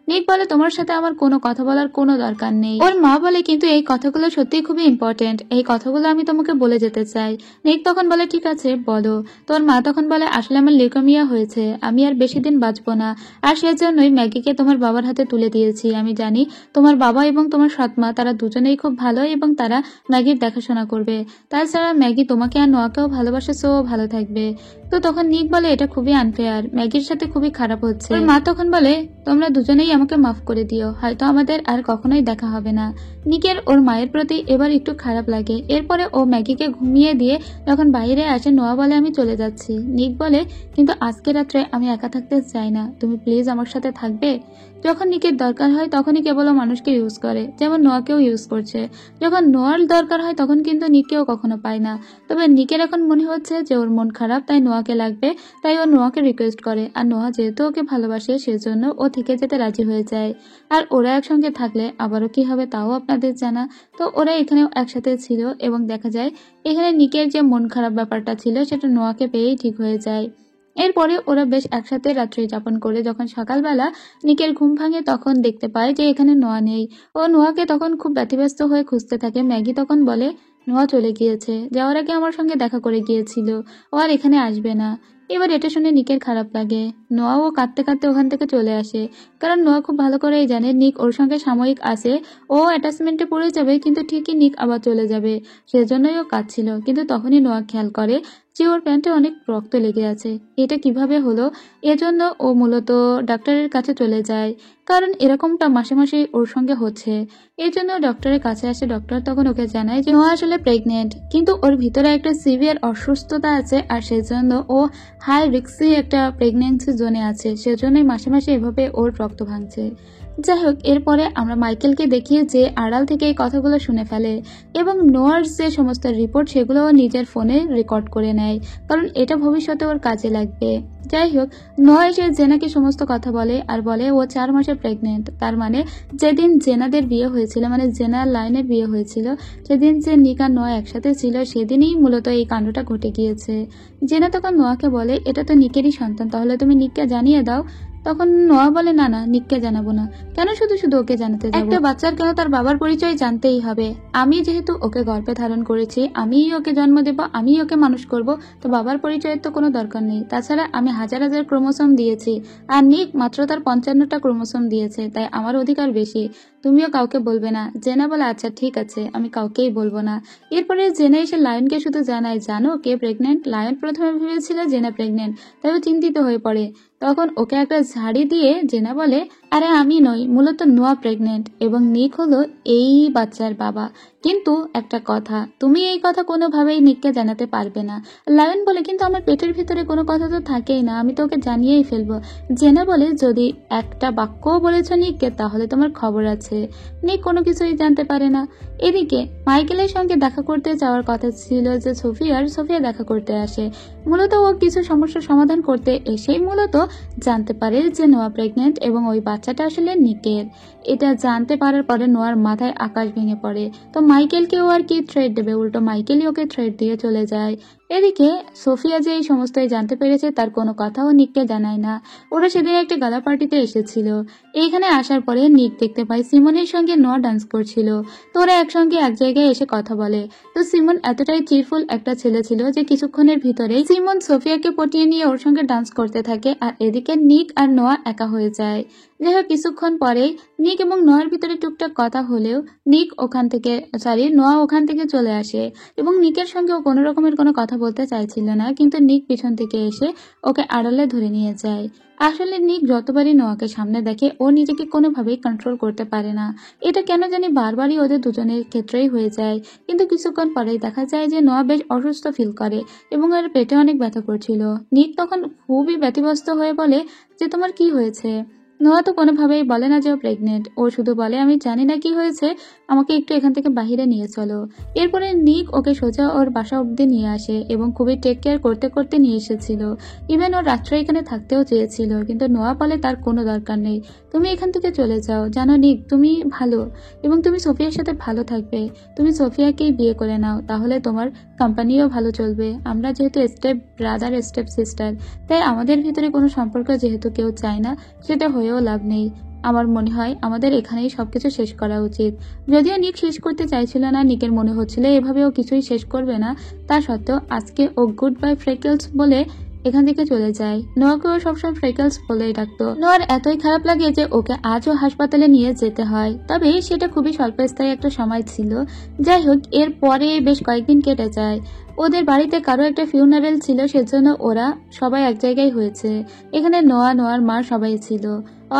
নিক বলে, তোমার সাথে আমার কোনো কথা বলার কোনো দরকার নেই। ওর মা বলে, কিন্তু এই কথাগুলো সত্যিই খুবই ইম্পর্টেন্ট, এই কথাগুলো আমি তোমাকে বলে যেতে চাই। নিক তখন বলে, ঠিক আছে বলো। তোর মা তখন বলে, আসলে আমার লিউকেমিয়া হয়েছে, আমি আর বেশি দিন বাঁচবো না, আর সেজন্যই ম্যাগিকে তোমার বাবার হাতে তুলে দিয়েছি। আমি জানি তোমার বাবা এবং তোমার সৎমা তারা দুজনেই খুব ভালো এবং তারা ম্যাগির দেখাশোনা করবে। তাছাড়া ম্যাগি তোমাকে আর নোয়াকেও ভালোবাসে, সো ভালো থাকবে। তো তখন নিক বলে, এটা খুবই আনফেয়ার, ম্যাগির সাথে খুবই খারাপ হচ্ছে। ওর মা তখন বলে, তোমরা দুজনেই আমাকে মাফ করে দিও, হয়তো আমাদের আর কখনোই দেখা হবে না। নিকের ওর মায়ের প্রতি এবার একটু খারাপ লাগে। এরপরে ও ম্যাগিকে ঘুমিয়ে দিয়ে যখন বাইরে আসে, নোয়া বলে, আমি চলে যাচ্ছি। নিক বলে, কিন্তু আজকে রাত্রে আমি একা থাকতে চাই না, তুমি প্লিজ আমার সাথে থাকবে? যখন নিকের দরকার হয় তখনই কেবল মানুষকে ইউজ করে, যেমন নোয়াকেও ইউজ করছে। যখন নোয়ার দরকার হয় তখন কিন্তু নিককেও কখনো পায় না। তবে নিকের এখন মনে হচ্ছে যে ওর মন খারাপ, তাই নোয়াকে লাগবে, তাই ও নোয়াকে রিকোয়েস্ট করে। আর নোয়া যেহেতু ওকে ভালোবাসে সেজন্য ও থেকে যেতে রাজি হয়ে যায়। আর ওরা একসঙ্গে থাকলে আবারও কি হবে তাও আপনাদের জানা। তো ওরা এখানেও একসাথে ছিল এবং দেখা যায় এখানে নিকের যে মন খারাপ ব্যাপারটা ছিল সেটা নোয়াকে পেয়েই ঠিক হয়ে যায়। এরপরে ওরা বেশ একসাথে রাত্রি যাপন করে যখন সকালবেলা নিকের ঘুম ভাঙে তখন দেখতে পায় যে এখানে নোয়া নেই। ও নোয়াকে তখন খুব ব্যতিব্যস্ত হয়ে খুঁজতে থাকে। ম্যাগি তখন বলে, নোয়া চলে গিয়েছে, যাওয়ার আগে আমার সঙ্গে দেখা করে গিয়েছিল, ও আর এখানে আসবে না। এবার এটা শুনে নিকের খারাপ লাগে। নোয়াও কাঁদতে কাঁদতে ওখান থেকে চলে আসে, কারণ নোয়া খুব ভালো করেই জানে নিক ওর সঙ্গে সাময়িক আসে, ও অ্যাটাচমেন্টে পড়ে যাবে, কিন্তু ঠিকই নিক আবার চলে যাবে, সেজন্যই ও কাঁদছিল। কিন্তু তখনই নোয়া খেয়াল করে যে ওর প্যান্টে অনেক রক্ত লেগে আছে। এটা কিভাবে হলো? এজন্য ও মূলত ডাক্তারের কাছে চলে যায়, কারণ এরকমটা মাসে মাসে ওর সঙ্গে হচ্ছে। এর জন্য ডক্টরের কাছে আসে। ডক্টর তখন ওকে জানায় যে ও আসলে প্রেগনেন্ট, কিন্তু ওর ভিতরে একটা সিভিয়ার অসুস্থতা আছে, আর সেজন্য ও হাই রিস্কি একটা প্রেগনেন্সি জোনে আছে, সেজন্যই মাসে মাসে এভাবে ওর রক্ত ভাঙছে। যাই হোক, এরপরে আমরা মাইকেলকে দেখিয়ে যে আড়াল থেকে এই কথাগুলো শুনে ফেলে এবং নোয়ার যে সমস্ত রিপোর্ট সেগুলো ও নিজের ফোনে রেকর্ড করে নেয়, কারণ এটা ভবিষ্যতে ওর কাজে লাগবে। যাই হোক, নোয়া এসে জেনাকে সমস্ত কথা বলে আর বলে ও 4 মাসে প্রেগনেন্ট। তার মানে যেদিন জেনাদের বিয়ে হয়েছিল, মানে জেনার লাইনের বিয়ে হয়েছিল, সেদিন যে নিক আর নোয়া একসাথে ছিল সেদিনই মূলত এই কাণ্ডটা ঘটে গিয়েছে। জেনা তখন নোয়াকে বলে, এটা তো নিকেরই সন্তান, তাহলে তুমি নিককে জানিয়ে দাও। তখন নোয়া বলে, না না, নিককে জানাবো না। কেন শুধু শুধু ওকে জানাতে যাবো? একটা বাচ্চার কেন তার বাবার পরিচয় জানতেই হবে? আমি যেহেতু ওকে গর্ভে ধারণ করেছি, আমিই ওকে জন্ম দেব, আমিই ওকে মানুষ করব, তো বাবার পরিচয়ের তো কোনো দরকার নেই। তাছাড়া আমি হাজার হাজার ক্রোমোসোম দিয়েছি, আর নিক মাত্র তার 55টা ক্রোমোসোম দিয়েছে, তাই আমার অধিকার বেশি। তুমিও কাউকে বলবে না। জেনা বলে, আচ্ছা ঠিক আছে, আমি কাউকেই বলবো না। এরপরে জেনা এসে লায়নকে শুধু জানায়, জানো কে প্রেগনেন্ট? লায়ন প্রথমে ভেবেছিল জেনা প্রেগনেন্ট, তবে চিন্তিত হয়ে পড়ে। তখন ওকে একটা ঝাড়ি দিয়ে জেনা বলে, আরে আমি নই, মূলত নোয়া প্রেগনেন্ট এবং নিক হলো এই বাচ্চার বাবা। কিন্তু একটা কথা, তুমি এই কথা কোনোভাবেই নিককে জানাতে পারবে না। লায়ন বলে, কিন্তু আমার পেটের ভিতরে কোনো কথা তো থাকেই না, আমি তো ওকে জানিয়েই ফেলবো। জেনা বলে, যদি একটা বাক্যও বলেছ নিককে তাহলে তোমার খবর আছে। নিক কোনো কিছুই জানতে পারে না। এদিকে মাইকেলের সঙ্গে দেখা করতে যাওয়ার কথা ছিল যে সোফিয়া দেখা করতে আসে। মূলত ও কিছু সমস্যার সমাধান করতে এসেই মূলত জানতে পারে যে নোয়া প্রেগনেন্ট এবং ওই বাচ্চাটা আসলে নিকের। এটা জানতে পারার পরে নোয়ার মাথায় আকাশ ভেঙে পড়ে। তো মাইকেলকেও আর কি থ্রেট দেবে, উল্টো মাইকেলই ওকে থ্রেট দিয়ে চলে যায়। এদিকে সোফিয়া যে এই সমস্তই জানতে পেরেছে তার কোনো কথাও নিককে জানায় না। ওরা সেদিন একটা গালা পার্টিতে এসেছিল। এইখানে আসার পরে নিক দেখতে পায় সিমনের সঙ্গে নোয়া ডান্স করছিল। তো ওরা একসঙ্গে এক জায়গায় এসে কথা বলে। তো সিমন এতটাই চিরফুল একটা ছেলে ছিল যে কিছুক্ষণের ভিতরেই সিমন সোফিয়াকে পটিয়ে নিয়ে ওর সঙ্গে ডান্স করতে থাকে, আর এদিকে নিক আর নোয়া একা হয়ে যায়। যাই হোক, কিছুক্ষণ পরেই নিক এবং নোয়ার ভিতরে টুকটাক কথা হলেও নোয়া ওখান থেকে চলে আসে এবং নিকের সঙ্গে ও কোনো রকমের কোনো কথা বলতে চাইছিল না, কিন্তু নিক পিছন থেকে এসে ওকে আড়ালে ধরে নিয়ে যায়। আসলে নিক যতবারই নোয়াকে সামনে দেখে ও নিজেকে কোনোভাবেই কন্ট্রোল করতে পারে না। এটা কেন জানি বারবারই ওদের দুজনের ক্ষেত্রেই হয়ে যায়। কিন্তু কিছুক্ষণ পরেই দেখা যায় যে নোয়া বেশ অসুস্থ ফিল করে এবং ওর পেটে অনেক ব্যথা করছিল। নিক তখন খুবই ব্যতিব্যস্ত হয়ে বলে যে তোমার কি হয়েছে। নোয়া তো কোনোভাবেই বলে না যে ও প্রেগনেন্ট, ও শুধু বলে আমি জানি না কি হয়েছে, আমাকে একটু এখান থেকে বাহিরে নিয়ে চলো। এরপরে নিক ওকে সোজা ওর বাসা অব্দি নিয়ে আসে এবং খুবই টেক কেয়ার করতে করতে নিয়ে এসেছিল। ইভেন ওর রাত্রে এখানে থাকতেও চেয়েছিল, কিন্তু নোয়া বলে তার কোনো দরকার নেই, তুমি এখান থেকে চলে যাও। জানো নিক, তুমি ভালো এবং তুমি সোফিয়ার সাথে ভালো থাকবে। তুমি সোফিয়াকেই বিয়ে করে নাও, তাহলে তোমার কোম্পানিও ভালো চলবে। আমরা যেহেতু স্টেপ ব্রাদার স্টেপ সিস্টার, তাই আমাদের ভিতরে কোনো সম্পর্ক যেহেতু কেউ চায় না, সেটা হয়েও লাভ নেই। আমার মনে হয় আমাদের এখানেই সবকিছু শেষ করা উচিত। যদিও নিক শেষ করতে চাইছিল না, নিকের মনে হচ্ছিল এভাবে ও কিছুই শেষ করবে না, তা সত্ত্বেও আজকে ও গুড বাই ফ্রেকেলস বলে এখান থেকে চলে যায়। নোয়াকেও সবসময় ফ্রেকেলস বলেই ডাকতো। নোয়ার এতই খারাপ লাগে যে ওকে আজও হাসপাতালে নিয়ে যেতে হয়, তবে সেটা খুবই স্বল্পস্থায়ী একটা সময় ছিল। যাই হোক, এর পরে বেশ কয়েকদিন কেটে যায়। ওদের বাড়িতে কারো একটা ফিউনারেল ছিল, সেজন্য ওরা সবাই এক জায়গায় হয়েছে। এখানে নোয়ার মা সবাই ছিল।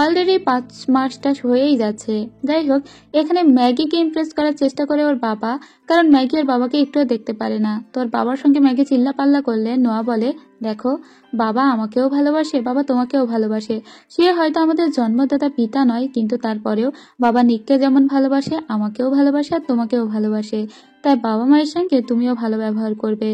অলরেডি 5 মাসটা হয়েই যাচ্ছে। যাই হোক, এখানে ম্যাগিকে ইমপ্রেস করার চেষ্টা করে ওর বাবা, কারণ ম্যাগি ওর বাবাকে একটুও দেখতে পারে না। তোর বাবার সঙ্গে ম্যাগি চিল্লাপাল্লা করলে নোয়া বলে, দেখো বাবা আমাকেও ভালোবাসে, বাবা তোমাকেও ভালোবাসে। সে হয়তো আমাদের জন্মদাতা পিতা নয়, কিন্তু তারপরেও বাবা নিককে যেমন ভালোবাসে, আমাকেও ভালোবাসে আর তোমাকেও ভালোবাসে। তাই বাবা মায়ের সঙ্গে তুমিও ভালো ব্যবহার করবে।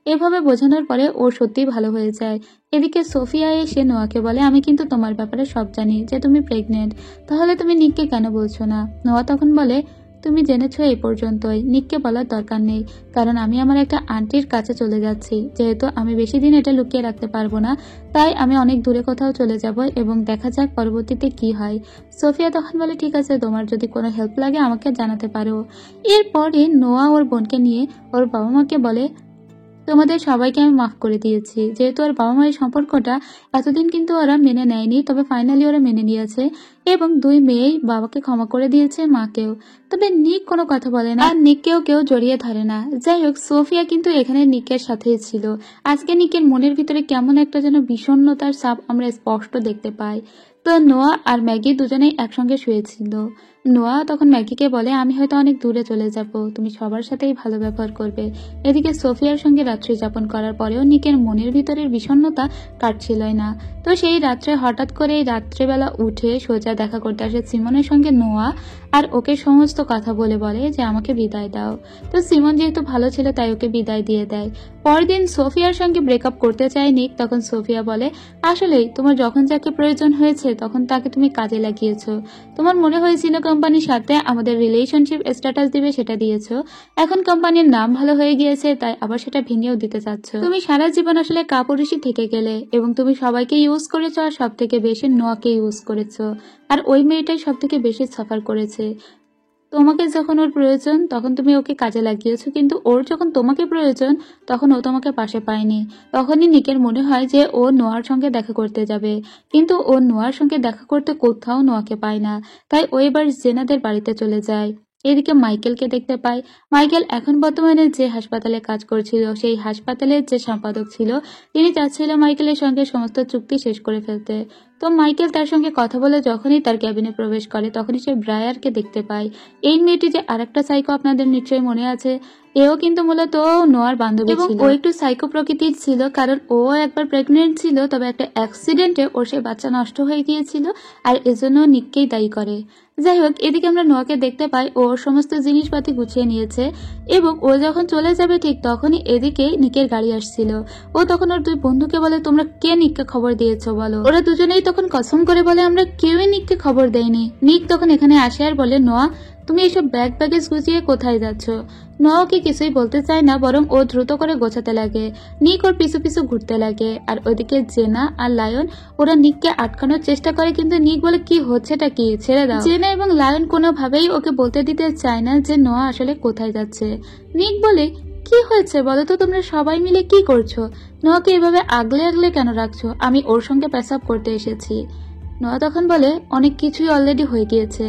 এভাবে বোঝানোর পরে ও সত্যিই ভালো হয়ে যায়। এদিকে সোফিয়া এসে নোয়াকে বলে, আমি কিন্তু তোমার ব্যাপারে সব জানি যে তুমি প্রেগনেন্ট, তাহলে তুমি নিককে কেন বলছো না? নোয়া তখন বলে, তুমি জেনেছো এই পর্যন্তই, নিককে বলার দরকার নেই, কারণ আমি আমার একটা আন্টির কাছে চলে যাচ্ছি। যেহেতু আমি বেশি দিন এটা লুকিয়ে রাখতে পারবো না, তাই আমি অনেক দূরে কোথাও চলে যাব এবং দেখা যাক পরবর্তীতে কি হয়। সোফিয়া তখন বলে, ঠিক আছে, তোমার যদি কোনো হেল্প লাগে আমাকে জানাতে পারো। এরপরে নোয়া ওর বোনকে নিয়ে ওর বাবা মাকে বলে, তোমাদের সবাইকে আমি মাফ করে দিয়েছি। যেহেতু ওর বাবা মায়ের সম্পর্কটা এতদিন কিন্তু ওরা মেনে নেয়নি, তবে ফাইনালি ওরা মেনে নিয়েছে এবং 2 মেয়েই বাবাকে ক্ষমা করে দিয়েছে, মাকেও। তবে নিক কোনো কথা বলে না, আর নিককেও কেউ জড়িয়ে ধরে না। যাই হোক, সোফিয়া কিন্তু এখানে নিকের সাথেই ছিল। আজকে নিকের মনের ভিতরে কেমন একটা যেন বিষণ্ণতার ছাপ আমরা স্পষ্ট দেখতে পাই। তো নোয়া আর ম্যাগি দুজনেই একসঙ্গে শুয়েছিল। নোয়া তখন ম্যাগিকে বলে, আমি হয়তো অনেক দূরে চলে যাব, তুমি সবার সাথেই ভালো ব্যবহার করবে। এদিকে সোফিয়ার সঙ্গে রাত্রি যাপন করার পরেও নিকের মনের ভিতরের বিষণ্ণতা কাটছিলই না। তো সেই রাত্রে হঠাৎ করে রাত্রেবেলা উঠে সোজা দেখা করতে আসে সিমনের সঙ্গে নোয়া, আর ওকে সমস্ত কথা বলে যে আমাকে বিদায় দাও। তো সিমন যেহেতু ভালো ছিল তাই ওকে বিদায় দিয়ে দেয়। পরদিন সোফিয়ার সঙ্গে ব্রেকআপ করতে চায় নিক, তখন সোফিয়া বলে, আসলেই তোমার যখন যাকে প্রয়োজন হয়েছে তখন তাকে তুমি কাজে লাগিয়েছো। তোমার মনে হয়েছিল কোম্পানির সাথে আমাদের রিলেশনশিপ স্ট্যাটাস দিবে, সেটা দিয়েছো। এখন কোম্পানির নাম ভালো হয়ে গিয়েছে, তাই আবার সেটা ভেঙেও দিতে চাচ্ছ। তুমি সারা জীবন আসলে কাপুরুষই থেকে গেলে এবং তুমি সবাইকে ইউজ করেছো, আর সব থেকে বেশি নোয়াকে ইউজ করেছো। আর ওই মেয়েটাই সব থেকে বেশি সাফার করেছে। তোমাকে যখন ওর প্রয়োজন তখন তুমি ওকে কাজে লাগিয়েছো, কিন্তু ওর যখন তোমাকে প্রয়োজন তখন ও তোমাকে পাশে পায়নি। তখনই নিকের মনে হয় যে ও নোয়ার সঙ্গে দেখা করতে যাবে, কিন্তু ও নোয়ার সঙ্গে দেখা করতে কোথাও নোয়াকে পায় না। তাই ও এবার জেনাদের বাড়িতে চলে যায়। এদিকে মাইকেলকে দেখতে পায়। মাইকেল এখন বর্তমানে যে হাসপাতালে কাজ করছিল, সেই হাসপাতালের যে সম্পাদক ছিল, তিনি চাচ্ছিল মাইকেলের সঙ্গে সমস্ত চুক্তি শেষ করে ফেলতে। তো মাইকেল তার সঙ্গে কথা বলে যখনই তার ক্যাবিনে প্রবেশ করে তখনই সে ব্রায়ারকে দেখতে পায়। এই মেয়েটি যে আরেকটা সাইকো, আপনাদের নিশ্চয়ই মনে আছে, এও কিন্তু মূলত নোয়ার বান্ধবী ছিল। ও একটু সাইকো প্রকৃতির ছিল, কারণ ও একবার প্রেগনেন্ট ছিল, তবে একটা অ্যাক্সিডেন্টে ওর সেই বাচ্চা নষ্ট হয়ে গিয়েছিল, আর এজন্য নিককেই দায়ী করে। যাই হোক, এদিকে আমরা নোয়াকে দেখতে পাই ও সমস্ত জিনিসপাতি গুছিয়ে নিয়েছে এবং ও যখন চলে যাবে ঠিক তখনই এদিকে নিকের গাড়ি আসছিল। ও তখন ওর 2 বন্ধুকে বলে, তোমরা কে নিককে খবর দিয়েছো বলো। ওরা দুজনেই তখন কসম করে বলে আমরা কেউই নিককে খবর দেয়নি। নিক তখন এখানে আসে আর বলে নোয়া তুমি এসব ব্যাগ ব্যাগেজ গুছিয়ে কোথায় যাচ্ছ? নোয়া ওকে কিছুই বলতে চায় না, বরং ও দ্রুত করে গোছাতে লাগে। নিক ওর পিছু পিছু ঘুরতে লাগে। আর ওইদিকে জেনা আর লায়ন ওরা নিককে আটকানোর চেষ্টা করে, কিন্তু নিক বলে কি হচ্ছেটা কি, ছেড়ে দাও। জেনা এবং লায়ন কোনোভাবেই ওকে বলতে দিতে চায় না যে নোয়া আসলে কোথায় যাচ্ছে। নিক বলে কি হয়েছে বলো তো, তোমরা সবাই মিলে কি করছো? নোয়াকে এভাবে আগলে আগলে কেন রাখছো? আমি ওর সঙ্গে পেশাব করতে এসেছি। নোয়া তখন বলে অনেক কিছুই অলরেডি হয়ে গিয়েছে,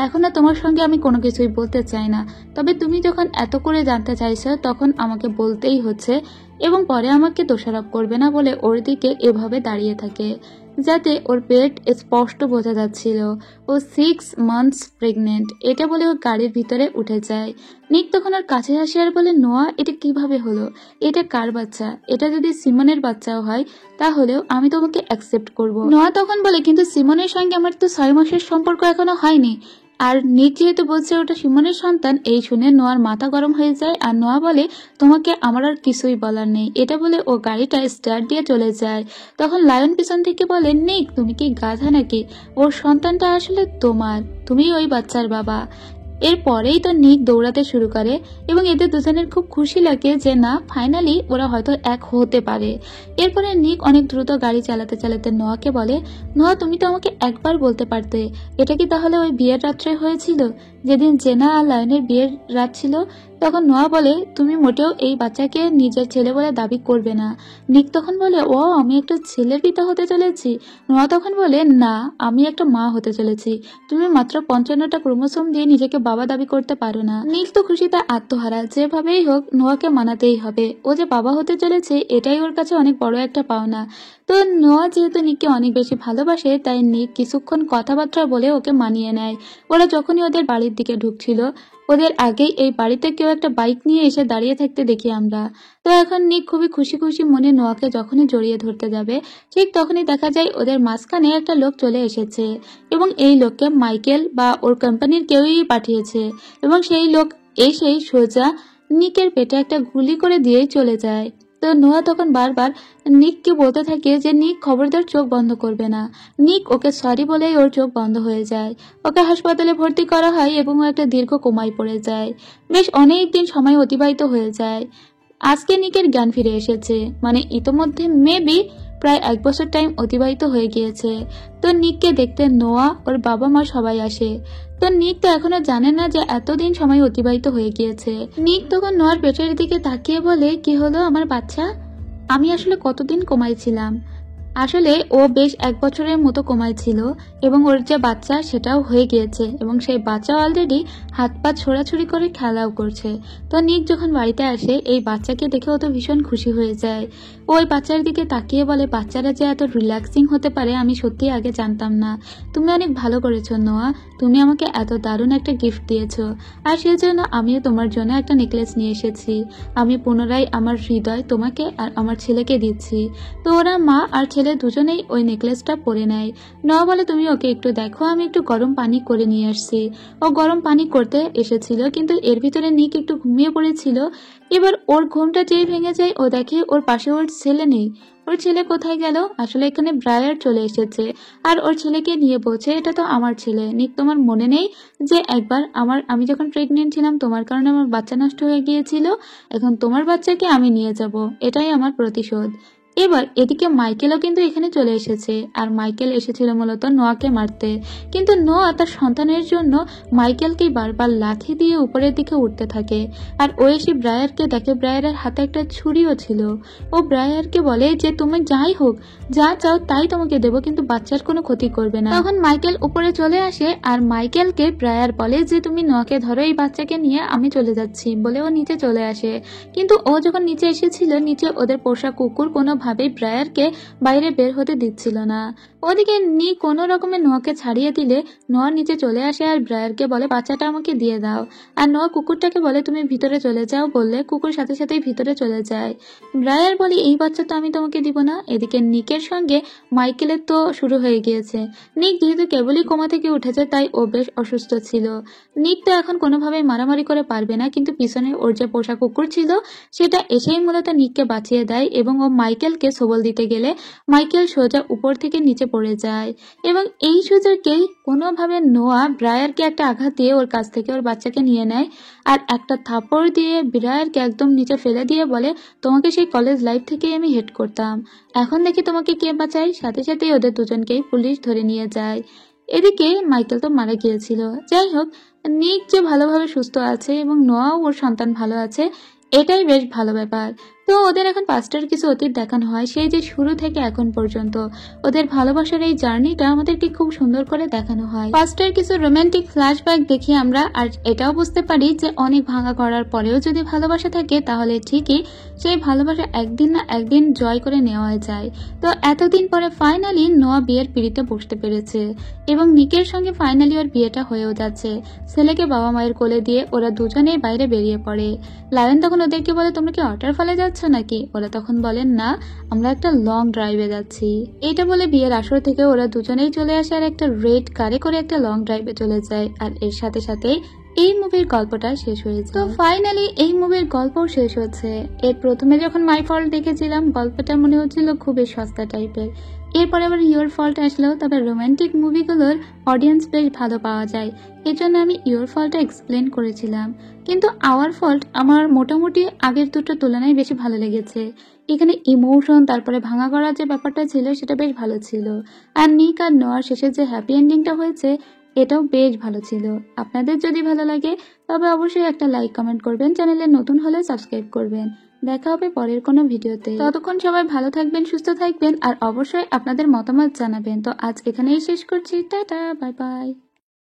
এখন আর তোমার সঙ্গে আমি কোনো কিছুই বলতে চাই না। তবে তুমি যখন এত করে জানতে চাইছো তখন আমাকে বলতেই হচ্ছে, এবং পরে আমাকে দোষারোপ করবে না বলে ওর দিকে এভাবে দাঁড়িয়ে থাকে যাতে ওর পেট স্পষ্ট বোঝা যাচ্ছিল। ও 6 মান্থস প্রেগনেন্ট, এটা বলে ও গাড়ির ভিতরে উঠে যায়। নিক তখন ওর কাছে আসে আর বলে নোয়া এটা কিভাবে হলো? এটা কার বাচ্চা? এটা যদি সিমনের বাচ্চাও হয় তাহলেও আমি তোমাকে অ্যাকসেপ্ট করব। নোয়া তখন বলে কিন্তু সিমনের সঙ্গে আমার তো 6 মাসের সম্পর্ক এখনো হয়নি। আর নিক যেহেতু বলছে ওটা সিমনের সন্তান, এই শুনে নোয়ার মাথা গরম হয়ে যায়। আর নোয়া বলে তোমাকে আমার আর কিছুই বলার নেই, এটা বলে ও গাড়িটা স্টার্ট দিয়ে চলে যায়। তখন লায়ন পিছন থেকে বলে নিক তুমি কি গাধা নাকি? ওর সন্তানটা আসলে তোমার, তুমি ওই বাচ্চার বাবা। এরপরেই তো নিক দৌড়াতে শুরু করে এবং এদের দুজনের খুব খুশি লাগে যে না ফাইনালি ওরা হয়তো এক হতে পারে। এরপরে নিক অনেক দ্রুত গাড়ি চালাতে চালাতে নোয়াকে বলে নোয়া তুমি তো আমাকে একবার বলতে পারতে, এটা কি তাহলে ওই বিয়ের রাত্রে হয়েছিল যেদিন জেনা আর লায়নের বিয়ের রাত ছিল? তখন নোয়া বলে তুমি মোটেও এই বাচ্চাকে নিজের ছেলে বলে দাবি করবে না। নিক তখন বলে ও আমি একটা ছেলের পিতা হতে চলেছি। নোয়া তখন বলে না আমি একটা মা হতে চলেছি, তুমি মাত্র 55টা ক্রোমোসোম দিয়ে নিজেকে বাবা দাবি করতে পারো না। নিক তো খুশিতে আত্মহারা, যেভাবেই হোক নোয়াকে মানাতেই হবে, ও যে বাবা হতে চলেছে এটাই ওর কাছে অনেক বড় একটা পাওনা। তো নোয়া যেহেতু নিককে অনেক বেশি ভালোবাসে তাই নিক কিছুক্ষণ কথাবার্তা বলে ওকে মানিয়ে নেয়। ওরা যখনই ওদের বাড়ির দিকে ঢুকছিল ওদের আগেই এই বাড়িতে কেউ একটা বাইক নিয়ে এসে দাঁড়িয়ে থাকতে দেখি আমরা। তো এখন নিক খুবই খুশি খুশি মনে নোয়াকে যখনই জড়িয়ে ধরতে যাবে ঠিক তখনই দেখা যায় ওদের মাঝখানে একটা লোক চলে এসেছে, এবং এই লোককে মাইকেল বা ওর কোম্পানির কেউই পাঠিয়েছে, এবং সেই লোক এসেই সোজা নিকের পেটে একটা গুলি করে দিয়েই চলে যায়। তো নোয়া তখন বারবার নিককে বলতে থাকে যে নিক খবরদার চোখ বন্ধ করবে না। নিক ওকে সরি বলেই ওর চোখ বন্ধ হয়ে যায়। ওকে হাসপাতালে ভর্তি করা হয় এবং ও একটা দীর্ঘ কোমায় পড়ে যায়। বেশ অনেক দিন সময় অতিবাহিত হয়ে যায়। আজকে নিকের জ্ঞান ফিরে এসেছে, মানে ইতোমধ্যে মেবি প্রায় 1 বছর টাইম অতিবাহিত হয়ে গিয়েছে। তো নিককে দেখতে নোয়া ওর বাবা মা সবাই আসে। তো নিক তো এখনো জানে না যে এতদিন সময় অতিবাহিত হয়ে গিয়েছে। নিক তখন নোয়ার পেটের দিকে তাকিয়ে বলে কি হলো আমার বাচ্চা? আমি আসলে কতদিন কোমায় ছিলাম? আসলে ও বেশ 1 বছরের মতো কোমায় ছিল এবং ওর যে বাচ্চা সেটাও হয়ে গিয়েছে এবং সেই বাচ্চা অলরেডি হাত পা ছোড়াছুড়ি করে খেলাও করছে। তো নিক যখন বাড়িতে আসে এই বাচ্চাকে দেখে ও তো ভীষণ খুশি হয়ে যায়। ওই বাচ্চার দিকে তাকিয়ে বলে বাচ্চারা যে এত রিল্যাক্সিং হতে পারে আমি সত্যি আগে জানতাম না। তুমি অনেক ভালো করেছো নোয়া, তুমি আমাকে এত দারুণ একটা গিফট দিয়েছো, আর সেজন্য আমিও তোমার জন্য একটা নেকলেস নিয়ে এসেছি। আমি পুনরায় আমার হৃদয় তোমাকে আর আমার ছেলেকে দিচ্ছি। তো ওরা মা আর ছেলে দুজনেই ওই নেকলেসটা পরে নেয়। নোয়া বলে তুমি ওকে একটু দেখো, আমি একটু গরম পানি করে নিয়ে আসছি। ও গরম পানি করতে এসেছিল কিন্তু এর ভিতরে নিক একটু ঘুমিয়ে পড়েছিল। এবার ওর ঘুমটা যেই ভেঙে যায় ও দেখে ওর পাশে ওর ছেলে নেই। ওর ছেলে কোথায় গেল? আসলে এখানে ব্রায়ার চলে এসেছে আর ওর ছেলেকে নিয়ে বলছে এটা তো আমার ছেলে। নিক তোমার মনে নেই যে একবার আমি যখন প্রেগনেন্ট ছিলাম তোমার কারণে আমার বাচ্চা নষ্ট হয়ে গিয়েছিল, এখন তোমার বাচ্চাকে আমি নিয়ে যাব, এটাই আমার প্রতিশোধ। এবার এদিকে মাইকেলও কিন্তু এখানে চলে এসেছে, আর মাইকেল এসেছিল মূলত নোয়াকে মারতে, কিন্তু নোয়া তার সন্তানের জন্য মাইকেলকে বারবার লাথি দিয়ে উপরের দিকে উঠতে থাকে। আর ও এসে ব্রায়ারকে দেখে ব্রায়ারের হাতে একটা ছুরিও ছিল। ও ব্রায়ারকে বলে যে তুমি যাই হোক যা চাও তাই তোমাকে দেবো, কিন্তু বাচ্চার কোনো ক্ষতি করবে না। তখন মাইকেল উপরে চলে আসে আর মাইকেলকে ব্রায়ার বলে যে তুমি নোয়াকে ধরো, এই বাচ্চাকে নিয়ে আমি চলে যাচ্ছি বলে ও নিচে চলে আসে। কিন্তু ও যখন নিচে এসেছিল নিচে ওদের পোষা কুকুর কোনোভাবেই ব্রায়ারকে বাইরে বের হতে দিচ্ছিল না। ওদিকে নিক কোনো রকমে নোয়াকে ছাড়িয়ে দিলে নোয়া নিচে চলে আসে আর ব্রায়ারকে বলে বাচ্চাটা আমাকে দিয়ে দাও। আর নোয়া কুকুরটাকে বলে তুমি ভিতরে চলে যাও বললে কুকুর সাথে সাথেই ভিতরে চলে যায়। ব্রায়ার বলে এই বাচ্চা তো আমি তোমাকে দিব না। এদিকে নিকের সঙ্গে মাইকেলের তো শুরু হয়ে গিয়েছে। নিক যেহেতু কেবলই কোমা থেকে উঠেছে তাই ও বেশ অসুস্থ ছিল। নিক তো এখন কোনোভাবে মারামারি করে পারবে না, কিন্তু পিছনে ওর যে পোষা কুকুর ছিল সেটা এসেই মূলত নিককে বাঁচিয়ে দেয় এবং ও মাইকেলকে সবল দিতে গেলে মাইকেল সোজা উপর থেকে নিচে পড়ে যায় এবং এই সুযোগেই কোনোভাবে নোয়া ব্রায়ারকে একটা আঘাত দিয়ে ওর কাছ থেকে ওর বাচ্চাকে নিয়ে নেয় আর একটা থাপড় দিয়ে ব্রায়ারকে একদম নিচে ফেলে দিয়ে বলে, তোমাকে সেই কলেজ লাইফ থেকেই আমি হেট করতাম, এখন দেখি তোমাকে কে বাঁচায়। সাথে সাথেই ওদের দুজনকেই পুলিশ ধরে নিয়ে যায়। এদিকে মাইকেল তো মারা গিয়েছিল। যাই হোক, নিক যে ভালোভাবে সুস্থ আছে এবং নোয়াও ওর সন্তান ভালো আছে, এটাই বেশ ভালো ব্যাপার। তো ওদের এখন পাস্টের কিছু অতীত দেখানো হয়, সেই যে শুরু থেকে এখন পর্যন্ত ওদের ভালোবাসার এই জার্নিটা আমাদেরকে খুব সুন্দর করে দেখানো হয়। পাস্টের কিছু রোমান্টিক ফ্ল্যাশব্যাক দেখি আমরা, আর এটাও বুঝতে পারি যে অনেক ভাঙা করার পরেও যদি ভালোবাসা থাকে তাহলে ঠিকই সেই ভালোবাসা একদিন না একদিন জয় করে নেওয়া যায়। তো এতদিন পরে ফাইনালি নোয়া বিয়ের পিঁড়িতে বসতে পেরেছে এবং নিকের সঙ্গে ফাইনালি ওর বিয়েটা হয়েও যাচ্ছে। ছেলেকে বাবা মায়ের কোলে দিয়ে ওরা দুজনেই বাইরে বেরিয়ে পড়ে। লায়ন তখন ওদেরকে বলে, তোমরা কি ওয়াটারফলে যাচ্ছ নাকি? ওরা তখন বলেন, না, আমরা একটা লং ড্রাইভে যাচ্ছি। এটা বলে বিয়ের আসর থেকে ওরা দুজনেই চলে আসে আর একটা রেড কারে করে একটা লং ড্রাইভে চলে যায়। আর এর সাথে সাথে এই মুভির গল্পটা শেষ হয়ে যায়। তো ফাইনালি এই মুভির গল্পও শেষ হচ্ছে। এর প্রথমে যখন মাই ফল্ট দেখেছিলাম গল্পটা মনে হচ্ছিল খুবই সস্তা টাইপের, এরপরে আবার ইয়োর ফল্ট আসলো, তবে রোমান্টিক মুভিগুলোর অডিয়েন্স বেশ ভালো পাওয়া যায়, এই জন্য আমি ইয়োর ফল্টটা এক্সপ্লেন করেছিলাম। কিন্তু আওয়ার ফল্ট আমার মোটামুটি আগের দুটো তুলনায় বেশি ভালো লেগেছে। এখানে ইমোশন তারপরে ভাঙা করার যে ব্যাপারটা ছিল সেটা বেশ ভালো ছিল, আর নিক আর নোয়ার শেষে যে হ্যাপি এন্ডিংটা হয়েছে এটাও বেশ ভালো ছিল। আপনাদের যদি ভালো লাগে তবে অবশ্যই একটা লাইক কমেন্ট করবেন, চ্যানেলে নতুন হলে সাবস্ক্রাইব করবেন। দেখা হবে পরের কোনো ভিডিওতে। ততক্ষণ সবাই ভালো থাকবেন, সুস্থ থাকবেন আর অবশ্যই আপনাদের মতামত জানাবেন। তো আজ এখানেই শেষ করছি, টাটা, বাই বাই।